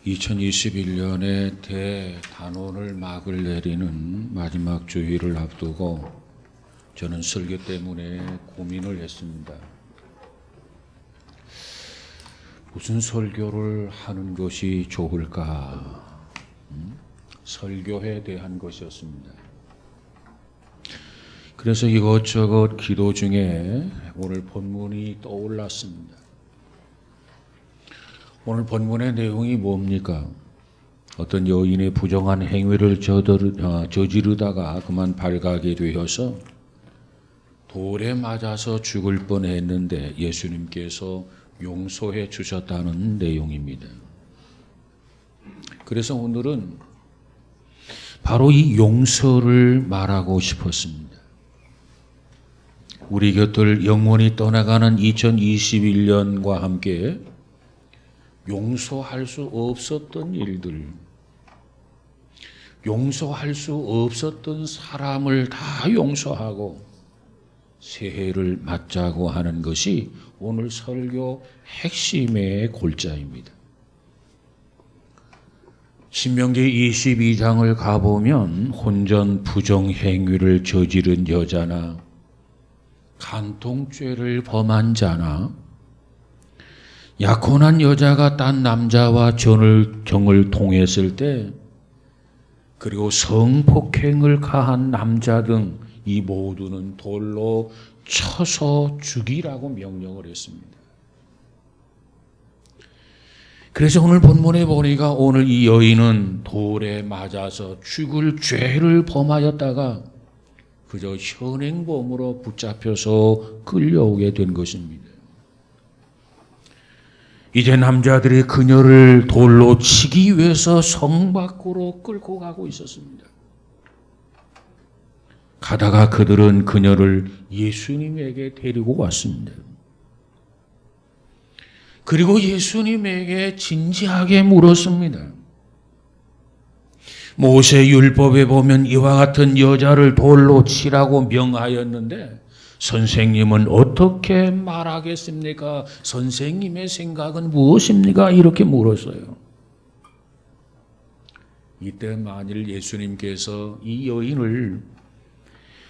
2021년의 대단원을 막을 내리는 마지막 주일을 앞두고 저는 설교 때문에 고민을 했습니다. 무슨 설교를 하는 것이 좋을까? 설교에 대한 것이었습니다. 그래서 이것저것 기도 중에 오늘 본문이 떠올랐습니다. 오늘 본문의 내용이 뭡니까? 어떤 여인의 부정한 행위를 저지르다가 그만 발각이 되어서 돌에 맞아서 죽을 뻔했는데 예수님께서 용서해 주셨다는 내용입니다. 그래서 오늘은 바로 이 용서를 말하고 싶었습니다. 우리 곁을 영원히 떠나가는 2021년과 함께 용서할 수 없었던 일들, 용서할 수 없었던 사람을 다 용서하고 새해를 맞자고 하는 것이 오늘 설교 핵심의 골자입니다. 신명기 22장을 가보면 혼전 부정 행위를 저지른 여자나 간통죄를 범한 자나 약혼한 여자가 딴 남자와 정을 통했을 때, 그리고 성폭행을 가한 남자 등 이 모두는 돌로 쳐서 죽이라고 명령을 했습니다. 그래서 오늘 본문에 보니까 오늘 이 여인은 돌에 맞아서 죽을 죄를 범하였다가 그저 현행범으로 붙잡혀서 끌려오게 된 것입니다. 이제 남자들이 그녀를 돌로 치기 위해서 성 밖으로 끌고 가고 있었습니다. 가다가 그들은 그녀를 예수님에게 데리고 왔습니다. 그리고 예수님에게 진지하게 물었습니다. 모세 율법에 보면 이와 같은 여자를 돌로 치라고 명하였는데 선생님은 어떻게 말하겠습니까? 선생님의 생각은 무엇입니까? 이렇게 물었어요. 이때 만일 예수님께서 이 여인을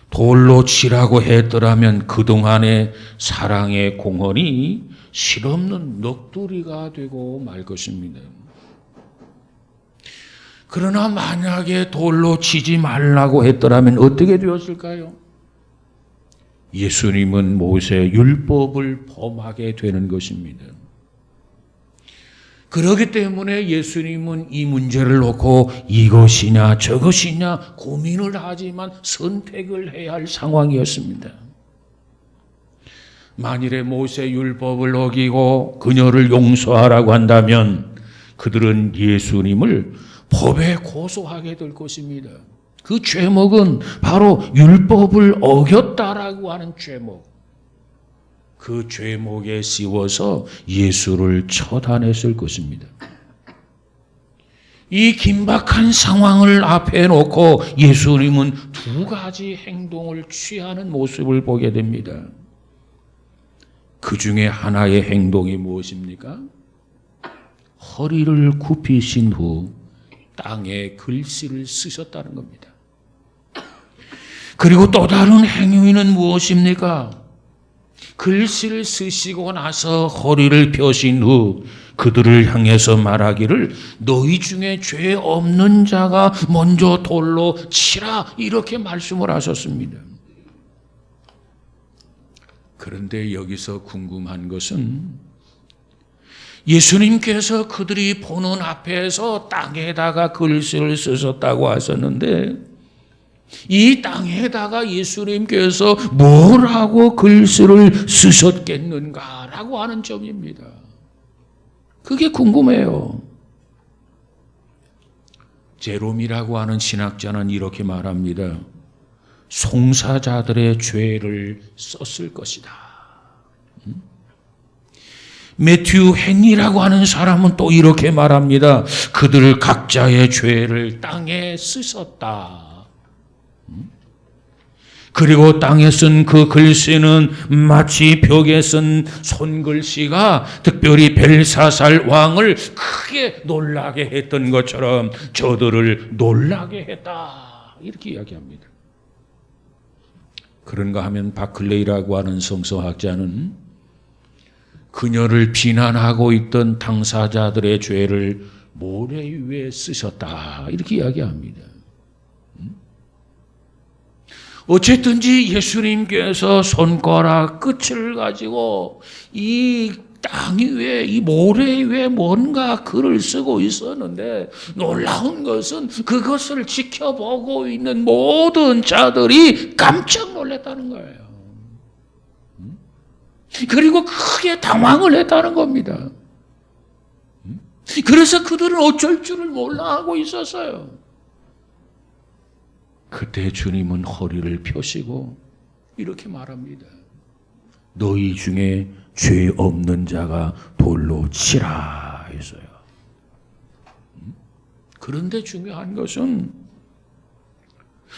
돌로 치라고 했더라면 그동안의 사랑의 공헌이 실없는 넋두리가 되고 말 것입니다. 그러나 만약에 돌로 치지 말라고 했더라면 어떻게 되었을까요? 예수님은 모세 율법을 범하게 되는 것입니다. 그렇기 때문에 예수님은 이 문제를 놓고 이것이냐 저것이냐 고민을 하지만 선택을 해야 할 상황이었습니다. 만일에 모세 율법을 어기고 그녀를 용서하라고 한다면 그들은 예수님을 법에 고소하게 될 것입니다. 그 죄목은 바로 율법을 어겼다라고 하는 죄목. 그 죄목에 씌워서 예수를 처단했을 것입니다. 이 긴박한 상황을 앞에 놓고 예수님은 두 가지 행동을 취하는 모습을 보게 됩니다. 그 중에 하나의 행동이 무엇입니까? 허리를 굽히신 후 땅에 글씨를 쓰셨다는 겁니다. 그리고 또 다른 행위는 무엇입니까? 글씨를 쓰시고 나서 허리를 펴신 후 그들을 향해서 말하기를 너희 중에 죄 없는 자가 먼저 돌로 치라 이렇게 말씀을 하셨습니다. 그런데 여기서 궁금한 것은 예수님께서 그들이 보는 앞에서 땅에다가 글씨를 쓰셨다고 하셨는데 이 땅에다가 예수님께서 뭐라고 글씨를 쓰셨겠는가라고 하는 점입니다. 그게 궁금해요. 제롬이라고 하는 신학자는 이렇게 말합니다. 송사자들의 죄를 썼을 것이다. 매튜 헨리라고 하는 사람은 또 이렇게 말합니다. 그들 각자의 죄를 땅에 쓰셨다. 그리고 땅에 쓴 그 글씨는 마치 벽에 쓴 손글씨가 특별히 벨사살 왕을 크게 놀라게 했던 것처럼 저들을 놀라게 했다. 이렇게 이야기합니다. 그런가 하면 바클레이라고 하는 성서학자는 그녀를 비난하고 있던 당사자들의 죄를 모래 위에 쓰셨다. 이렇게 이야기합니다. 어쨌든지 예수님께서 손가락 끝을 가지고 이 땅 위에, 이 모래 위에 뭔가 글을 쓰고 있었는데 놀라운 것은 그것을 지켜보고 있는 모든 자들이 깜짝 놀랐다는 거예요. 그리고 크게 당황을 했다는 겁니다. 그래서 그들은 어쩔 줄을 몰라 하고 있었어요. 그때 주님은 허리를 펴시고 이렇게 말합니다. 너희 중에 죄 없는 자가 돌로 치라 했어요. 그런데 중요한 것은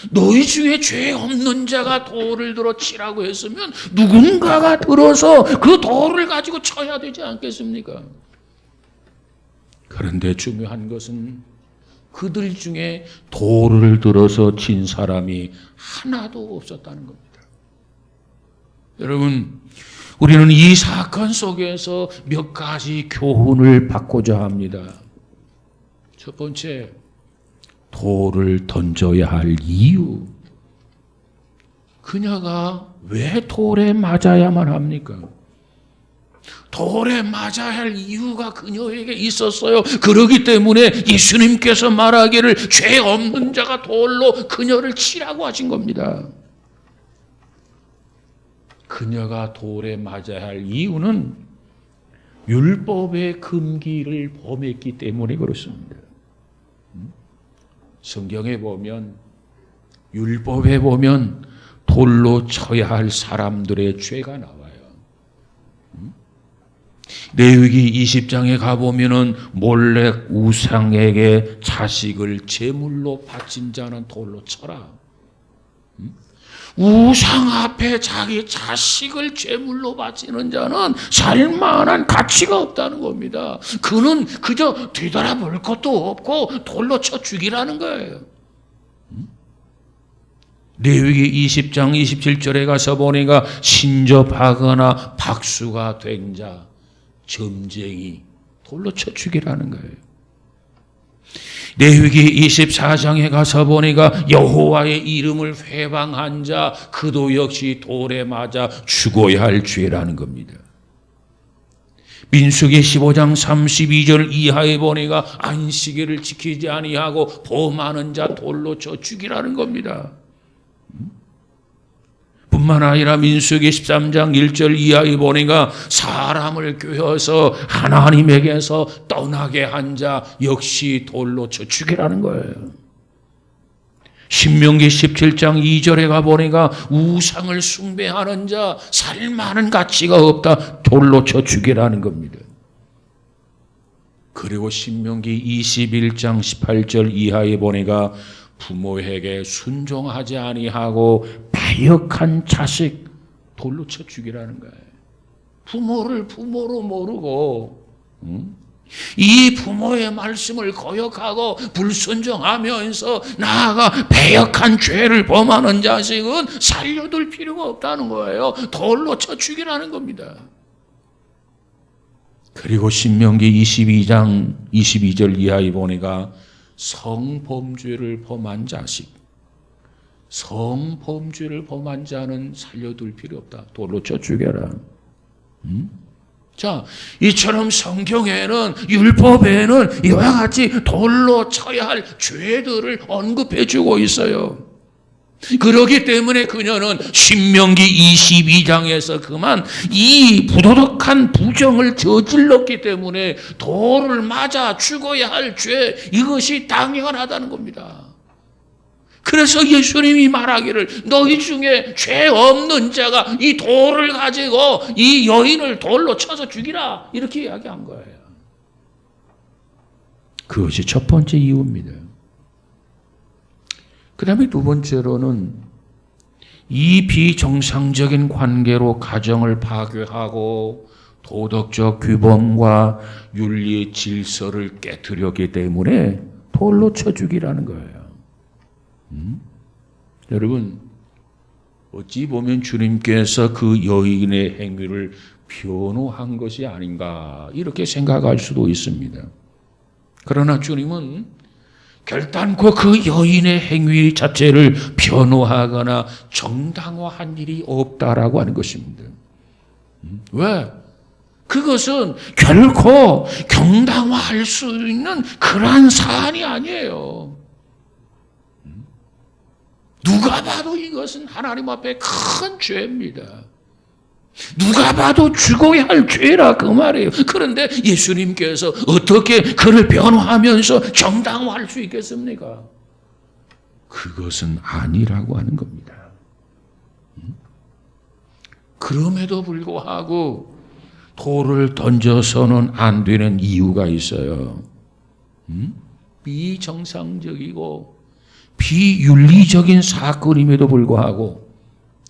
너희 중에 죄 없는 자가 돌을 들어 치라고 했으면 누군가가 들어서 그 돌을 가지고 쳐야 되지 않겠습니까? 그런데 중요한 것은 그들 중에 돌을 들어서 친 사람이 하나도 없었다는 겁니다. 여러분, 우리는 이 사건 속에서 몇 가지 교훈을 받고자 합니다. 첫 번째, 돌을 던져야 할 이유. 그녀가 왜 돌에 맞아야만 합니까? 돌에 맞아야 할 이유가 그녀에게 있었어요. 그러기 때문에 예수님께서 말하기를 죄 없는 자가 돌로 그녀를 치라고 하신 겁니다. 그녀가 돌에 맞아야 할 이유는 율법의 금기를 범했기 때문에 그렇습니다. 성경에 보면, 율법에 보면 돌로 쳐야 할 사람들의 죄가 나와요. 레위기 20장에 가보면은 몰렉 우상에게 자식을 제물로 바친 자는 돌로 쳐라. 우상 앞에 자기 자식을 제물로 바치는 자는 살만한 가치가 없다는 겁니다. 그는 그저 뒤돌아볼 것도 없고 돌로 쳐 죽이라는 거예요. 레위기 20장 27절에 가서 보니까 신접하거나 박수가 된 자, 점쟁이, 돌로 쳐 죽이라는 거예요. 레위기 24장에 가서 보니까 여호와의 이름을 회방한 자, 그도 역시 돌에 맞아 죽어야 할 죄라는 겁니다. 민수기 15장 32절 이하에 보니까 안식일을 지키지 아니하고 범하는 자 돌로 쳐 죽이라는 겁니다. 뿐만 아니라 민수기 13장 1절 이하에 보니까 사람을 꿰어서 하나님에게서 떠나게 한 자 역시 돌로 쳐 죽이라는 거예요. 신명기 17장 2절에 가보니까 우상을 숭배하는 자 살만한 가치가 없다, 돌로 쳐 죽이라는 겁니다. 그리고 신명기 21장 18절 이하에 보니까 부모에게 순종하지 아니하고 패역한 자식 돌로 쳐 죽이라는 거예요. 부모를 부모로 모르고 이 부모의 말씀을 거역하고 불순종하면서 나아가 패역한 죄를 범하는 자식은 살려둘 필요가 없다는 거예요. 돌로 쳐 죽이라는 겁니다. 그리고 신명기 22장 22절 이하에 보니까 성범죄를 범한 자식, 성범죄를 범한 자는 살려둘 필요 없다, 돌로 쳐 죽여라. 자, 이처럼 성경에는, 율법에는 이와 같이 돌로 쳐야 할 죄들을 언급해 주고 있어요. 그렇기 때문에 그녀는 신명기 22장에서 그만 이 부도덕한 부정을 저질렀기 때문에 돌을 맞아 죽어야 할 죄, 이것이 당연하다는 겁니다. 그래서 예수님이 말하기를 너희 중에 죄 없는 자가 이 돌을 가지고 이 여인을 돌로 쳐서 죽이라, 이렇게 이야기한 거예요. 그것이 첫 번째 이유입니다. 그 다음에 두 번째로는 이 비정상적인 관계로 가정을 파괴하고 도덕적 규범과 윤리의 질서를 깨뜨렸기 때문에 돌로 쳐 죽이라는 거예요. 여러분, 어찌 보면 주님께서 그 여인의 행위를 변호한 것이 아닌가 이렇게 생각할 수도 있습니다. 그러나 주님은 결단코 그 여인의 행위 자체를 변호하거나 정당화한 일이 없다라고 하는 것입니다. 왜? 그것은 결코 정당화할 수 있는 그러한 사안이 아니에요. 누가 봐도 이것은 하나님 앞에 큰 죄입니다. 누가 봐도 죽어야 할 죄라 그 말이에요. 그런데 예수님께서 어떻게 그를 변호하면서 정당화할 수 있겠습니까? 그것은 아니라고 하는 겁니다. 그럼에도 불구하고 돌을 던져서는 안 되는 이유가 있어요. 비정상적이고 비윤리적인 사건임에도 불구하고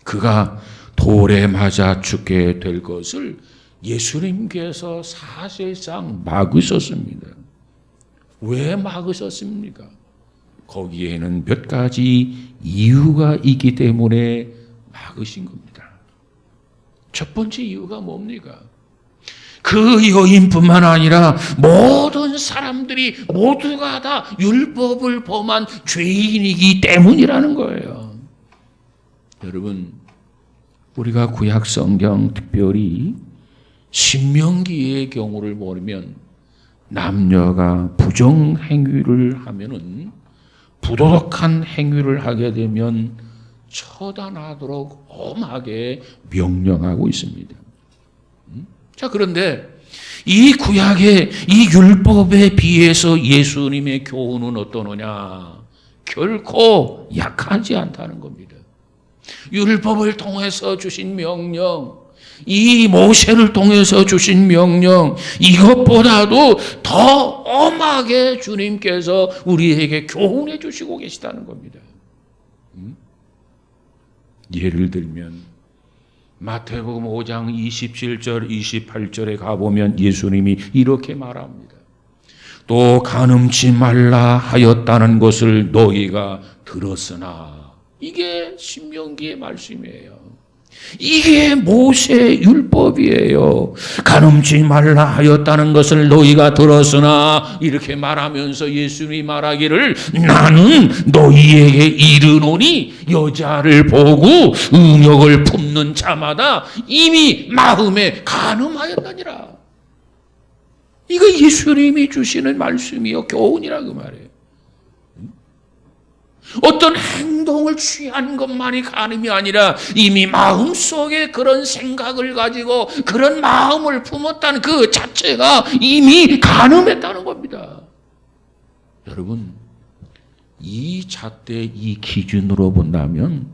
그가 돌에 맞아 죽게 될 것을 예수님께서 사실상 막으셨습니다. 왜 막으셨습니까? 거기에는 몇 가지 이유가 있기 때문에 막으신 겁니다. 첫 번째 이유가 뭡니까? 그 여인뿐만 아니라 모든 사람들이 모두가 다 율법을 범한 죄인이기 때문이라는 거예요. 여러분, 우리가 구약 성경 특별히 신명기의 경우를 보면 남녀가 부정 행위를 하면은 부도덕한 행위를 하게 되면 처단하도록 엄하게 명령하고 있습니다. 자, 그런데 이 구약의 이 율법에 비해서 예수님의 교훈은 어떠느냐? 결코 약하지 않다는 겁니다. 율법을 통해서 주신 명령, 이 모세를 통해서 주신 명령, 이것보다도 더 엄하게 주님께서 우리에게 교훈해 주시고 계시다는 겁니다. 예를 들면 마태복음 5장 27절 28절에 가보면 예수님이 이렇게 말합니다. 또 간음치 말라 하였다는 것을 너희가 들었으나, 이게 신명기의 말씀이에요. 이게 모세 율법이에요. 간음치 말라 하였다는 것을 너희가 들었으나, 이렇게 말하면서 예수님이 말하기를 나는 너희에게 이르노니 여자를 보고 음욕을 품는 자마다 이미 마음에 간음하였느니라. 이거 예수님이 주시는 말씀이요, 교훈이라 그 말이에요. 어떤 행동을 취한 것만이 간음이 아니라 이미 마음속에 그런 생각을 가지고 그런 마음을 품었다는 그 자체가 이미 간음했다는 겁니다. 여러분, 이 잣대 이 기준으로 본다면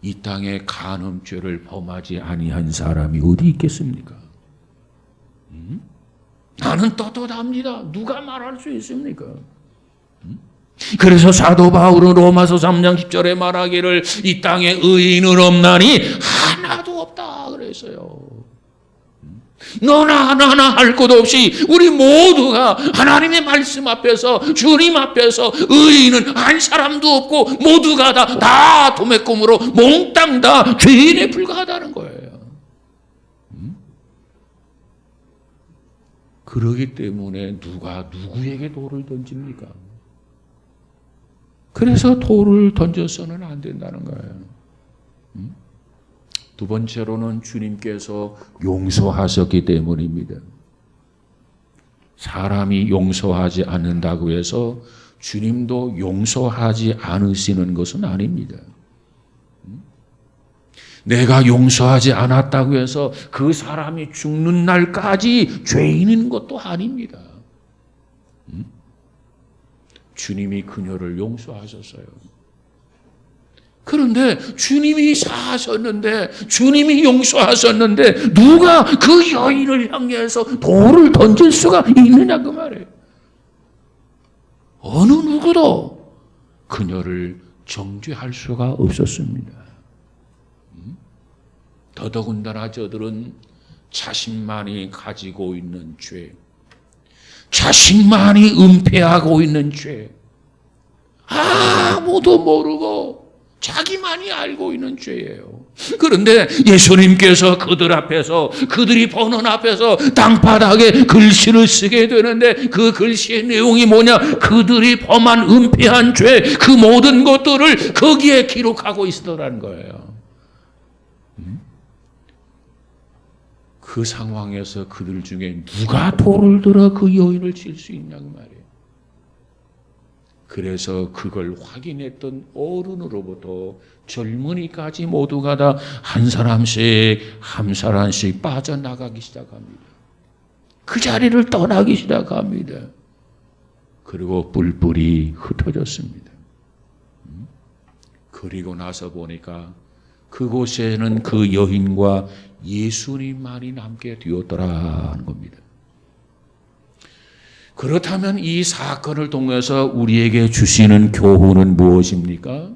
이 땅에 간음죄를 범하지 아니한 사람이 어디 있겠습니까? 나는 떳떳합니다. 누가 말할 수 있습니까? 그래서 사도 바울은 로마서 3장 10절에 말하기를 이 땅에 의인은 없나니 하나도 없다 그랬어요. 너나 나나 할 것 없이 우리 모두가 하나님의 말씀 앞에서, 주님 앞에서 의인은 한 사람도 없고 모두가 다 도매꿈으로 몽땅 다 죄인에 불과하다는 거예요. 그러기 때문에 누가 누구에게 돌을 던집니까? 그래서 돌을 던져서는 안 된다는 거예요. 두 번째로는 주님께서 용서하셨기 때문입니다. 사람이 용서하지 않는다고 해서 주님도 용서하지 않으시는 것은 아닙니다. 내가 용서하지 않았다고 해서 그 사람이 죽는 날까지 죄인인 것도 아닙니다. 주님이 그녀를 용서하셨어요. 그런데 주님이 사하셨는데, 주님이 용서하셨는데 누가 그 여인을 향해서 돌을 던질 수가 있느냐 그 말이에요. 어느 누구도 그녀를 정죄할 수가 없었습니다. 더더군다나 저들은 자신만이 가지고 있는 죄, 자신만이 은폐하고 있는 죄, 아무도 모르고 자기만이 알고 있는 죄예요. 그런데 예수님께서 그들 앞에서, 그들이 보는 앞에서 땅바닥에 글씨를 쓰게 되는데 그 글씨의 내용이 뭐냐? 그들이 범한 은폐한 죄, 그 모든 것들을 거기에 기록하고 있더라는 거예요. 그 상황에서 그들 중에 누가 돌을 들어 그 여인을 칠 수 있냐고 말이에요. 그래서 그걸 확인했던 어른으로부터 젊은이까지 모두가 다 한 사람씩 한 사람씩 빠져나가기 시작합니다. 그 자리를 떠나기 시작합니다. 그리고 뿔뿔이 흩어졌습니다. 그리고 나서 보니까 그곳에는 그 여인과 예수님만이 남게 되었더라는 겁니다. 그렇다면 이 사건을 통해서 우리에게 주시는 교훈은 무엇입니까?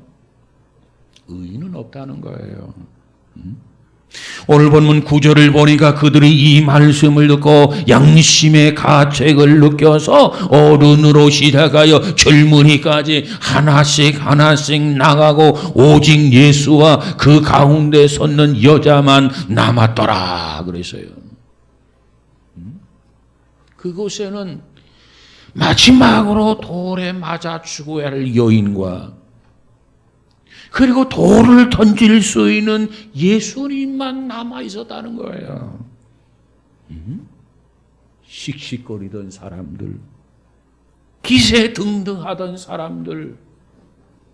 의인은 없다는 거예요. 오늘 본문 9절을 보니까 그들이 이 말씀을 듣고 양심의 가책을 느껴서 어른으로 시작하여 젊은이까지 하나씩 하나씩 나가고 오직 예수와 그 가운데 섰는 여자만 남았더라 그랬어요. 그곳에는 마지막으로 돌에 맞아 죽어야 할 여인과 그리고 돌을 던질 수 있는 예수님만 남아 있었다는 거예요. 씩씩거리던 사람들, 기세등등하던 사람들,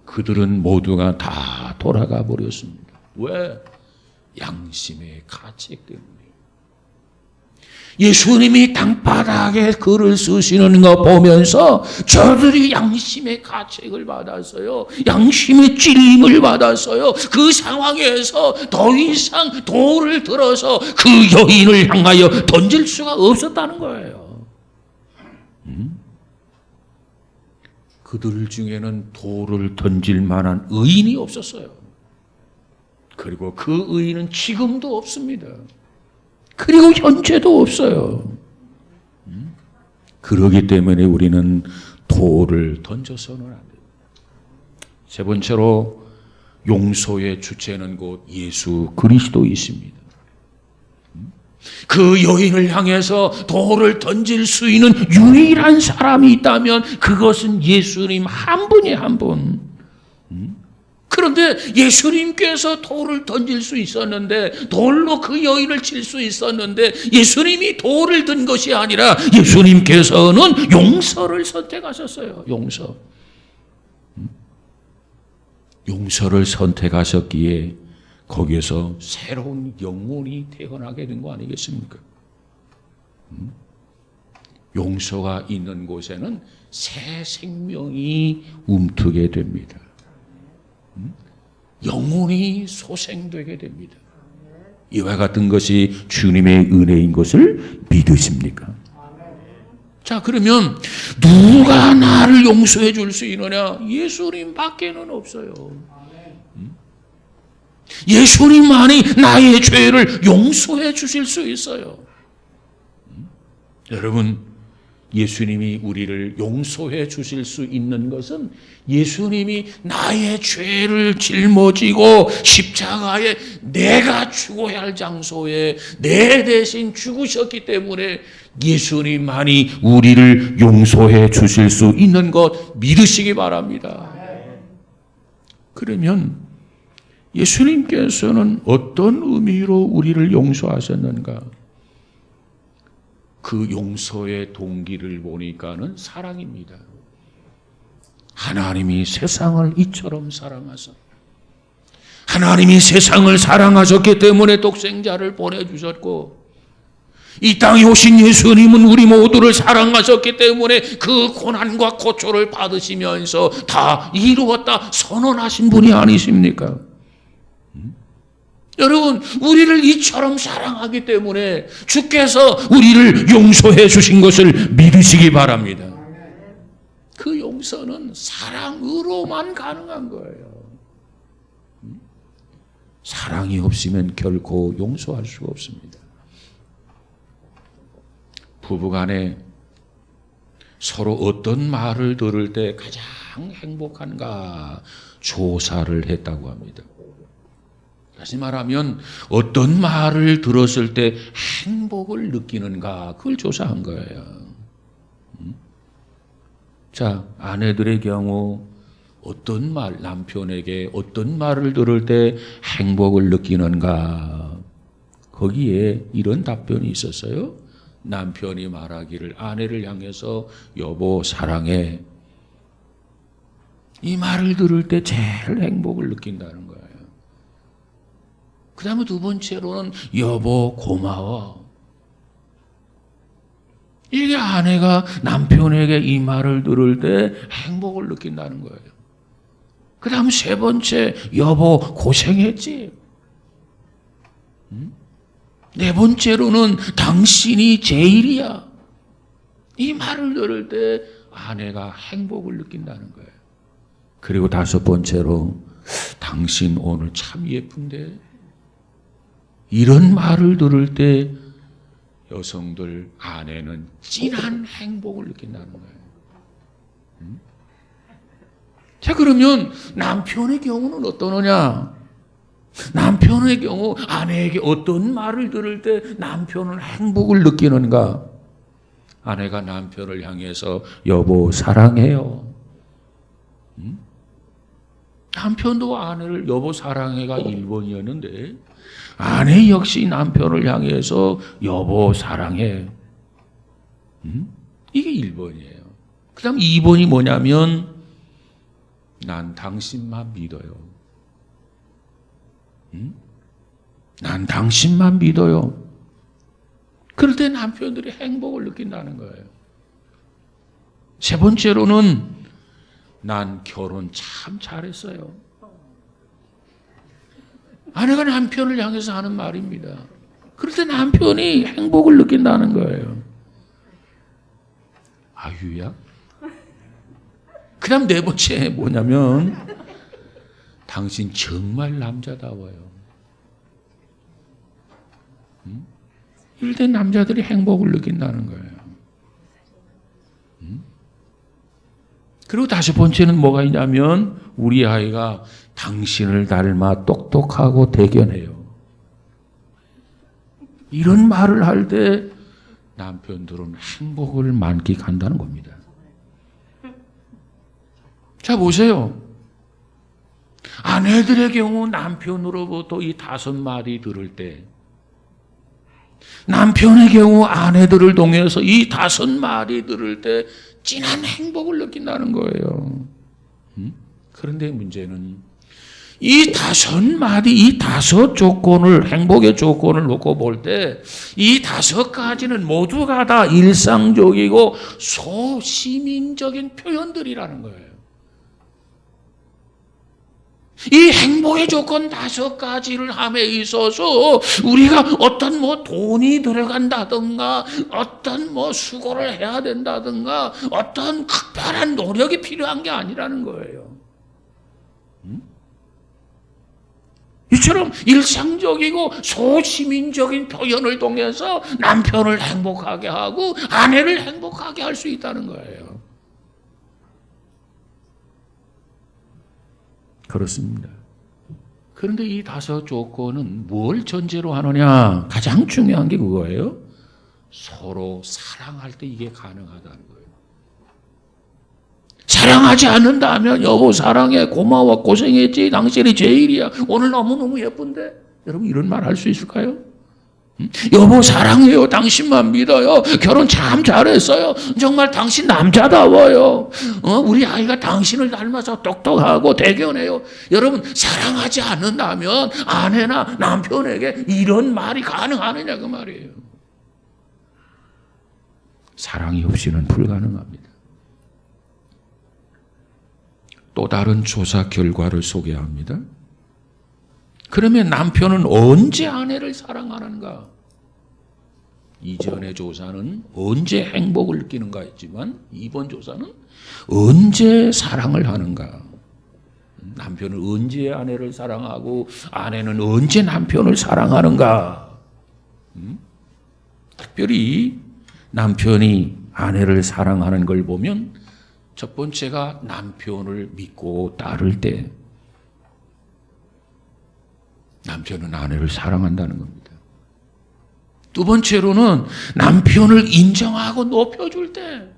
그들은 모두가 다 돌아가 버렸습니다. 왜? 양심의 가책 때문에. 예수님이 땅바닥에 글을 쓰시는 거 보면서 저들이 양심의 가책을 받았어요. 양심의 찔림을 받았어요. 그 상황에서 더 이상 돌을 들어서 그 여인을 향하여 던질 수가 없었다는 거예요. 그들 중에는 돌을 던질 만한 의인이 없었어요. 그리고 그 의인은 지금도 없습니다. 그리고 현재도 없어요. 그러기 때문에 우리는 돌을 던져서는 안 돼요. 세 번째로 용서의 주체는 곧 예수 그리스도이십니다. 그 여인을 향해서 돌을 던질 수 있는 유일한 사람이 있다면 그것은 예수님 한 분이 한 분. 그런데 예수님께서 돌을 던질 수 있었는데, 돌로 그 여인을 칠 수 있었는데, 예수님이 돌을 든 것이 아니라 예수님께서는 용서를 선택하셨어요. 용서. 용서를 선택하셨기에 거기에서 새로운 영혼이 태어나게 된 거 아니겠습니까? 용서가 있는 곳에는 새 생명이 움트게 됩니다. 영혼이 소생되게 됩니다. 이와 같은 것이 주님의 은혜인 것을 믿으십니까? 자, 그러면 누가 나를 용서해 줄 수 있느냐? 예수님 밖에는 없어요. 예수님만이 나의 죄를 용서해 주실 수 있어요. 여러분, 예수님이 우리를 용서해 주실 수 있는 것은 예수님이 나의 죄를 짊어지고 십자가에 내가 죽어야 할 장소에 내 대신 죽으셨기 때문에 예수님만이 우리를 용서해 주실 수 있는 것 믿으시기 바랍니다. 그러면 예수님께서는 어떤 의미로 우리를 용서하셨는가? 그 용서의 동기를 보니까는 사랑입니다. 하나님이 세상을 이처럼 사랑하사, 하나님이 세상을 사랑하셨기 때문에 독생자를 보내주셨고, 이 땅에 오신 예수님은 우리 모두를 사랑하셨기 때문에 그 고난과 고초를 받으시면서 다 이루었다 선언하신 분이 아니십니까? 여러분, 우리를 이처럼 사랑하기 때문에 주께서 우리를 용서해 주신 것을 믿으시기 바랍니다. 그 용서는 사랑으로만 가능한 거예요. 사랑이 없으면 결코 용서할 수가 없습니다. 부부간에 서로 어떤 말을 들을 때 가장 행복한가 조사를 했다고 합니다. 다시 말하면 어떤 말을 들었을 때 행복을 느끼는가 그걸 조사한 거예요. 자, 아내들의 경우 어떤 말, 남편에게 어떤 말을 들을 때 행복을 느끼는가? 거기에 이런 답변이 있었어요. 남편이 말하기를 아내를 향해서 여보 사랑해. 이 말을 들을 때 제일 행복을 느낀다는 거예요. 그 다음에 두 번째로는 여보 고마워. 이게 아내가 남편에게 이 말을 들을 때 행복을 느낀다는 거예요. 그 다음 세 번째, 여보 고생했지. 네 번째로는 당신이 제일이야. 이 말을 들을 때 아내가 행복을 느낀다는 거예요. 그리고 다섯 번째로, 당신 오늘 참 예쁜데. 이런 말을 들을 때 여성들, 아내는 진한 행복을 느낀다는 거예요. 자, 그러면 남편의 경우는 어떠느냐? 남편의 경우 아내에게 어떤 말을 들을 때 남편은 행복을 느끼는가? 아내가 남편을 향해서 여보 사랑해요. 남편도 아내를 여보 사랑해가 1번이었는데 아내 역시 남편을 향해서 여보 사랑해. 이게 1번이에요. 그 다음 2번이 뭐냐면 난 당신만 믿어요. 난 당신만 믿어요. 그럴 때 남편들이 행복을 느낀다는 거예요. 세 번째로는 난 결혼 참 잘했어요. 아내가 남편을 향해서 하는 말입니다. 그럴 때 남편이 행복을 느낀다는 거예요. 아유야? 그 다음 네 번째 뭐냐면 당신 정말 남자다워요. 이럴 때 남자들이 행복을 느낀다는 거예요. 그리고 다섯 번째는 뭐가 있냐면 우리 아이가 당신을 닮아 똑똑하고 대견해요. 이런 말을 할 때 남편들은 행복을 만끽한다는 겁니다. 자, 보세요. 아내들의 경우 남편으로부터 이 5마디 들을 때, 남편의 경우 아내들을 통해서 이 5마디 들을 때 진한 행복을 느낀다는 거예요. 그런데 문제는 이 5마디, 이 5 조건을, 행복의 조건을 놓고 볼 때 이 5가지는 모두가 다 일상적이고 소시민적인 표현들이라는 거예요. 이 행복의 조건 5가지를 함에 있어서 우리가 어떤 돈이 들어간다든가 어떤 수고를 해야 된다든가 어떤 특별한 노력이 필요한 게 아니라는 거예요. 이처럼 일상적이고 소시민적인 표현을 통해서 남편을 행복하게 하고 아내를 행복하게 할 수 있다는 거예요. 그렇습니다. 그런데 이 5 조건은 뭘 전제로 하느냐? 가장 중요한 게 그거예요. 서로 사랑할 때 이게 가능하다는 거예요. 사랑하지 않는다면 여보 사랑해, 고마워, 고생했지, 당신이 제일이야, 오늘 너무너무 예쁜데. 여러분 이런 말 할 수 있을까요? 여보 사랑해요, 당신만 믿어요, 결혼 참 잘했어요, 정말 당신 남자다워요, 우리 아이가 당신을 닮아서 똑똑하고 대견해요. 여러분 사랑하지 않는다면 아내나 남편에게 이런 말이 가능하느냐 그 말이에요. 사랑이 없이는 불가능합니다. 또 다른 조사 결과를 소개합니다. 그러면 남편은 언제 아내를 사랑하는가? 이전의 조사는 언제 행복을 느끼는가 했지만 이번 조사는 언제 사랑을 하는가? 남편은 언제 아내를 사랑하고 아내는 언제 남편을 사랑하는가? 특별히 남편이 아내를 사랑하는 걸 보면 첫 번째가 남편을 믿고 따를 때 남편은 아내를 사랑한다는 겁니다. 두 번째로는 남편을 인정하고 높여줄 때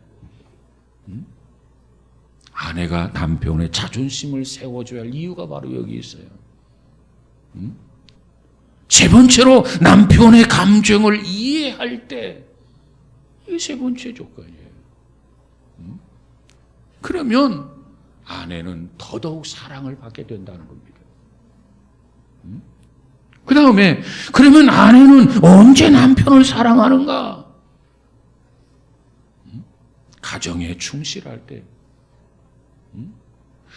아내가 남편의 자존심을 세워줘야 할 이유가 바로 여기 있어요. 세 번째로 남편의 감정을 이해할 때 이게 세 번째 조건이에요. 그러면 아내는 더더욱 사랑을 받게 된다는 겁니다. 그 다음에 그러면 아내는 언제 남편을 사랑하는가? 가정에 충실할 때.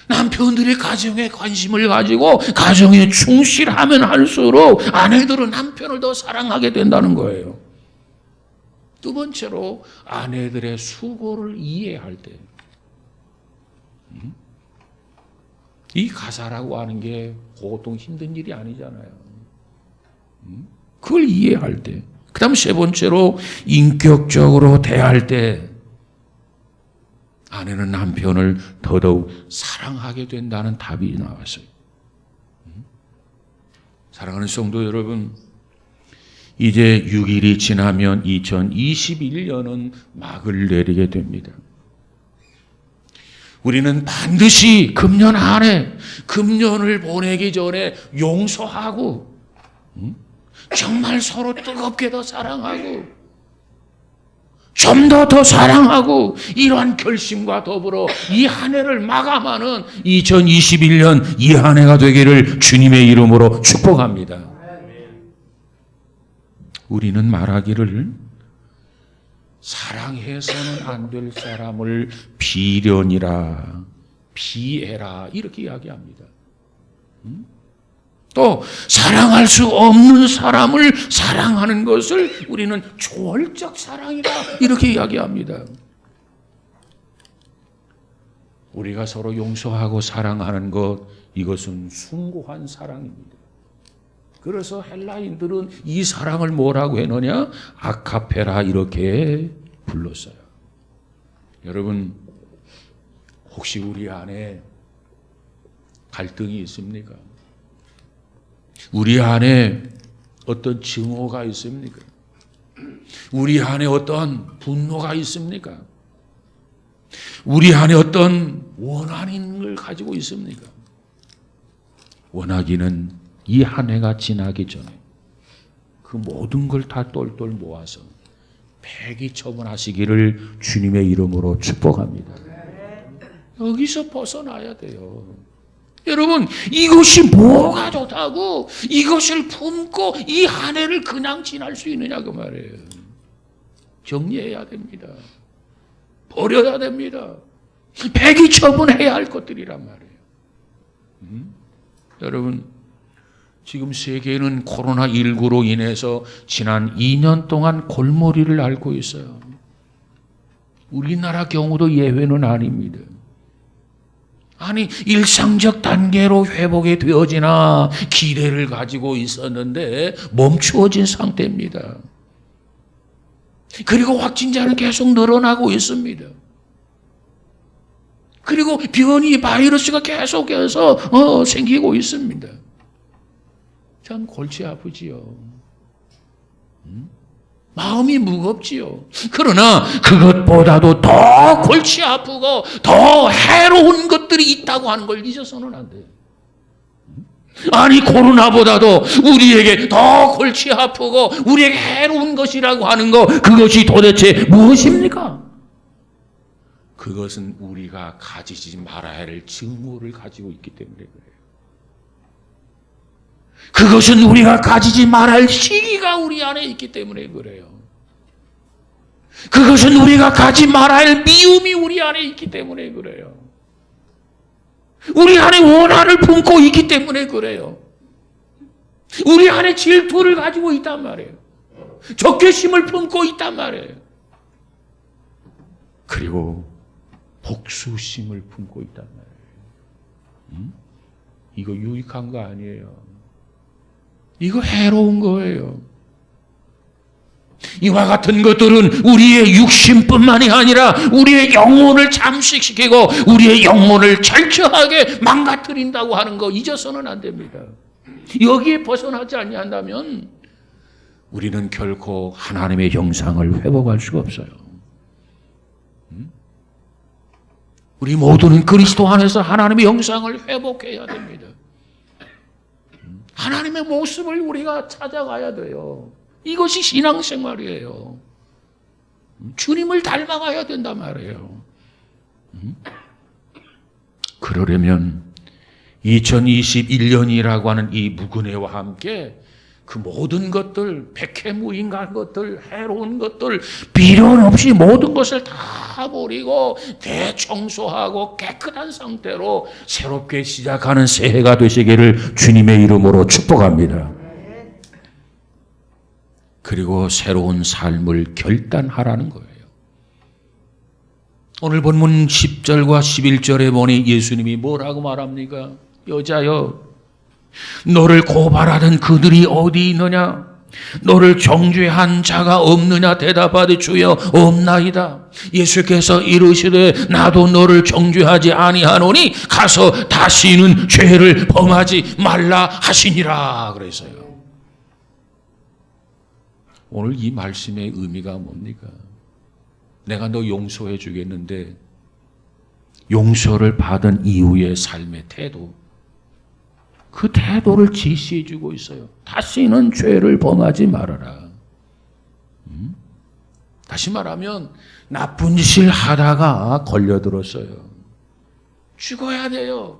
남편들이 가정에 관심을 가지고 가정에 충실하면 할수록 아내들은 남편을 더 사랑하게 된다는 거예요. 두 번째로 아내들의 수고를 이해할 때. 이 가사라고 하는 게 보통 힘든 일이 아니잖아요. 그걸 이해할 때. 그 다음 세 번째로 인격적으로 대할 때 아내는 남편을 더더욱 사랑하게 된다는 답이 나왔어요. 사랑하는 성도 여러분, 이제 6일이 지나면 2021년은 막을 내리게 됩니다. 우리는 반드시 금년 안에 금년을 보내기 전에 용서하고 정말 서로 뜨겁게 더 사랑하고 좀 더 사랑하고 이러한 결심과 더불어 이 한 해를 마감하는 2021년 이 한 해가 되기를 주님의 이름으로 축복합니다. 우리는 말하기를 사랑해서는 안 될 사람을 비련이라 비애라 이렇게 이야기합니다. 또 사랑할 수 없는 사람을 사랑하는 것을 우리는 초월적 사랑이다 이렇게 이야기합니다. 우리가 서로 용서하고 사랑하는 것 이것은 숭고한 사랑입니다. 그래서 헬라인들은 이 사랑을 뭐라고 했느냐? 아카페라 이렇게 불렀어요. 여러분 혹시 우리 안에 갈등이 있습니까? 우리 안에 어떤 증오가 있습니까? 우리 안에 어떤 분노가 있습니까? 우리 안에 어떤 원한을 가지고 있습니까? 원하기는 이 한 해가 지나기 전에 그 모든 걸 다 똘똘 모아서 폐기처분하시기를 주님의 이름으로 축복합니다. 여기서 벗어나야 돼요. 여러분 이것이 뭐가 좋다고 이것을 품고 이 한 해를 그냥 지날 수 있느냐 그 말이에요. 정리해야 됩니다. 버려야 됩니다. 폐기처분해야 할 것들이란 말이에요. 여러분 지금 세계는 코로나19로 인해서 지난 2년 동안 골머리를 앓고 있어요. 우리나라 경우도 예외는 아닙니다. 아니 일상적 단계로 회복이 되어지나 기대를 가지고 있었는데 멈추어진 상태입니다. 그리고 확진자는 계속 늘어나고 있습니다. 그리고 변이 바이러스가 계속해서 생기고 있습니다. 참 골치 아프지요. 마음이 무겁지요. 그러나 그것보다도 더 골치 아프고 더 해로운 것들이 있다고 하는 걸 잊어서는 안 돼요. 아니 코로나보다도 우리에게 더 골치 아프고 우리에게 해로운 것이라고 하는 거 그것이 도대체 무엇입니까? 그것은 우리가 가지지 말아야 할 증오를 가지고 있기 때문에 그래요. 그것은 우리가 가지지 말아야 할 시기가 우리 안에 있기 때문에 그래요. 그것은 우리가 가지 말아야 할 미움이 우리 안에 있기 때문에 그래요. 우리 안에 원한을 품고 있기 때문에 그래요. 우리 안에 질투를 가지고 있단 말이에요. 적개심을 품고 있단 말이에요. 그리고 복수심을 품고 있단 말이에요. 이거 유익한 거 아니에요. 이거 해로운 거예요. 이와 같은 것들은 우리의 육신뿐만이 아니라 우리의 영혼을 잠식시키고 우리의 영혼을 철저하게 망가뜨린다고 하는 거 잊어서는 안 됩니다. 여기에 벗어나지 아니한다면 우리는 결코 하나님의 형상을 회복할 수가 없어요. 우리 모두는 그리스도 안에서 하나님의 형상을 회복해야 됩니다. 하나님의 모습을 우리가 찾아가야 돼요. 이것이 신앙생활이에요. 주님을 닮아가야 된단 말이에요. 그러려면 2021년이라고 하는 이 무근해와 함께 그 모든 것들, 백해무익한 것들, 해로운 것들, 비련 없이 모든 것을 다 버리고 대청소하고 깨끗한 상태로 새롭게 시작하는 새해가 되시기를 주님의 이름으로 축복합니다. 그리고 새로운 삶을 결단하라는 거예요. 오늘 본문 10절과 11절에 보니 예수님이 뭐라고 말합니까? 여자여, 너를 고발하던 그들이 어디 있느냐? 너를 정죄한 자가 없느냐? 대답하되 주여 없나이다. 예수께서 이르시되 나도 너를 정죄하지 아니하노니 가서 다시는 죄를 범하지 말라 하시니라 그래서요. 오늘 이 말씀의 의미가 뭡니까? 내가 너 용서해 주겠는데 용서를 받은 이후의 삶의 태도, 그 태도를 지시해 주고 있어요. 다시는 죄를 범하지 말아라. 다시 말하면 나쁜 짓을 하다가 걸려들었어요. 죽어야 돼요.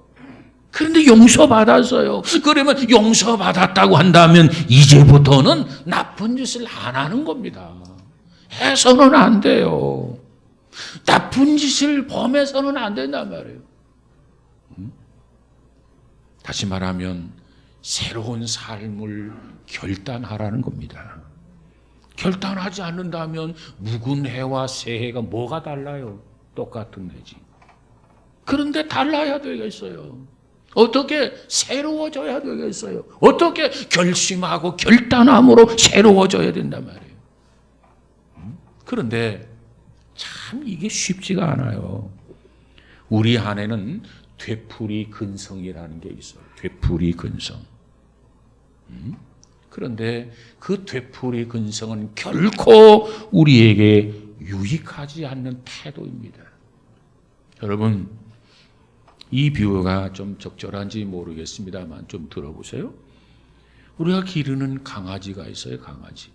그런데 용서받았어요. 그러면 용서받았다고 한다면 이제부터는 나쁜 짓을 안 하는 겁니다. 해서는 안 돼요. 나쁜 짓을 범해서는 안 된단 말이에요. 다시 말하면 새로운 삶을 결단하라는 겁니다. 결단하지 않는다면 묵은 해와 새해가 뭐가 달라요? 똑같은 해지. 그런데 달라야 되겠어요. 어떻게 새로워져야 되겠어요? 어떻게 결심하고 결단함으로 새로워져야 된단 말이에요. 그런데 참 이게 쉽지가 않아요. 우리 안에는 되풀이 근성이라는 게 있어요. 되풀이 근성. 그런데 그 되풀이 근성은 결코 우리에게 유익하지 않는 태도입니다. 여러분, 이 비유가 좀 적절한지 모르겠습니다만 좀 들어보세요. 우리가 기르는 강아지가 있어요. 강아지.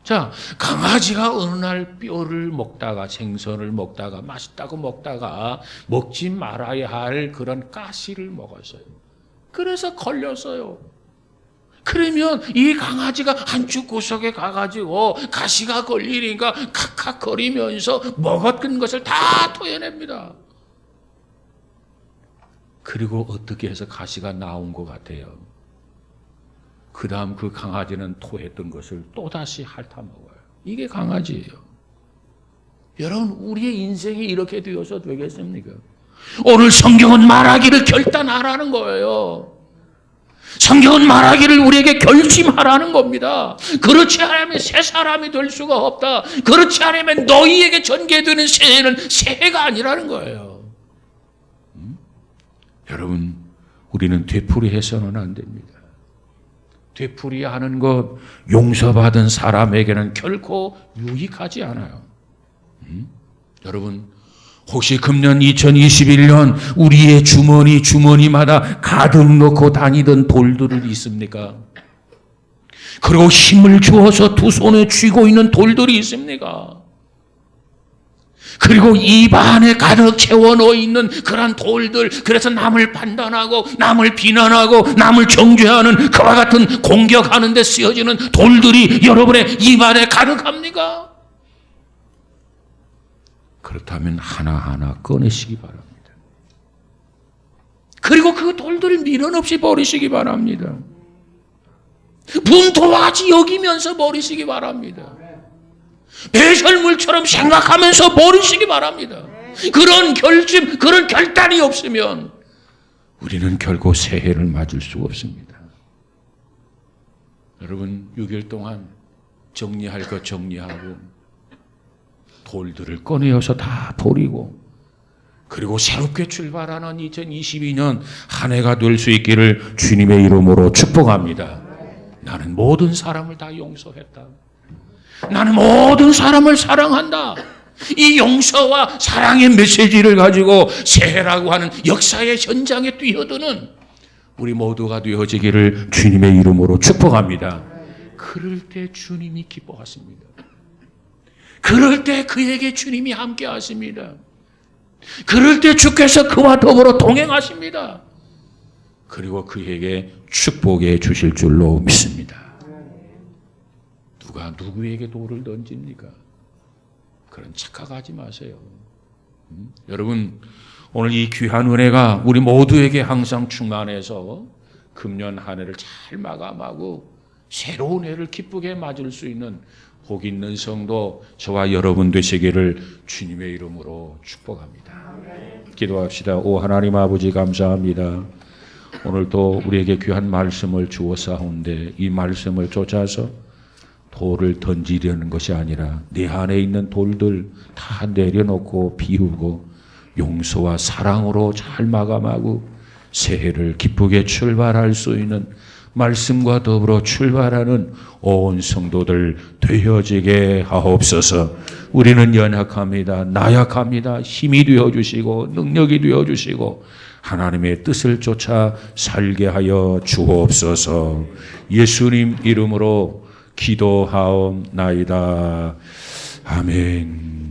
자, 강아지가 어느 날 뼈를 먹다가 생선을 먹다가 맛있다고 먹다가 먹지 말아야 할 그런 가시를 먹었어요. 그래서 걸렸어요. 그러면 이 강아지가 한쪽 구석에 가가지고 가시가 걸리니까 칵칵거리면서 먹었던 것을 다 토해냅니다. 그리고 어떻게 해서 가시가 나온 것 같아요? 그 다음 그 강아지는 토했던 것을 또다시 핥아먹어요. 이게 강아지예요. 여러분, 우리의 인생이 이렇게 되어서 되겠습니까? 오늘 성경은 말하기를 결단하라는 거예요. 성경은 말하기를 우리에게 결심하라는 겁니다. 그렇지 않으면 새 사람이 될 수가 없다. 그렇지 않으면 너희에게 전개되는 새해는 새해가 아니라는 거예요. 여러분, 우리는 되풀이해서는 안 됩니다. 되풀이하는 것, 용서받은 사람에게는 결코 유익하지 않아요. 여러분, 혹시 금년 2021년 우리의 주머니마다 가득 넣고 다니던 돌들이 있습니까? 그리고 힘을 주어서 두 손에 쥐고 있는 돌들이 있습니까? 그리고 입 안에 가득 채워 넣어 있는 그런 돌들, 그래서 남을 판단하고 남을 비난하고 남을 정죄하는 그와 같은 공격하는 데 쓰여지는 돌들이 여러분의 입 안에 가득합니까? 그렇다면 하나하나 꺼내시기 바랍니다. 그리고 그 돌들을 미련 없이 버리시기 바랍니다. 분토와 같이 여기면서 버리시기 바랍니다. 배설물처럼 생각하면서 버리시기 바랍니다. 그런 결심, 그런 결단이 없으면 우리는 결코 새해를 맞을 수가 없습니다. 여러분 6일 동안 정리할 것 정리하고 돌들을 꺼내어서 다 버리고 그리고 새롭게 출발하는 2022년 한 해가 될 수 있기를 주님의 이름으로 축복합니다. 나는 모든 사람을 다 용서했다. 나는 모든 사람을 사랑한다. 이 용서와 사랑의 메시지를 가지고 새해라고 하는 역사의 현장에 뛰어드는 우리 모두가 되어지기를 주님의 이름으로 축복합니다. 그럴 때 주님이 기뻐하십니다. 그럴 때 그에게 주님이 함께 하십니다. 그럴 때 주께서 그와 더불어 동행하십니다. 그리고 그에게 축복해 주실 줄로 믿습니다. 누가 누구에게 돌을 던집니까? 그런 착각하지 마세요. 여러분 오늘 이 귀한 은혜가 우리 모두에게 항상 충만해서 금년 한 해를 잘 마감하고 새로운 해를 기쁘게 맞을 수 있는 복 있는 성도 저와 여러분 되시기를 주님의 이름으로 축복합니다. 기도합시다. 오 하나님 아버지 감사합니다. 오늘도 우리에게 귀한 말씀을 주었사온데 이 말씀을 쫓아서 돌을 던지려는 것이 아니라 내 안에 있는 돌들 다 내려놓고 비우고 용서와 사랑으로 잘 마감하고 새해를 기쁘게 출발할 수 있는 말씀과 더불어 출발하는 온 성도들 되어지게 하옵소서. 우리는 연약합니다. 나약합니다. 힘이 되어주시고 능력이 되어주시고 하나님의 뜻을 쫓아 살게 하여 주옵소서. 예수님 이름으로 기도하옵나이다. 아멘.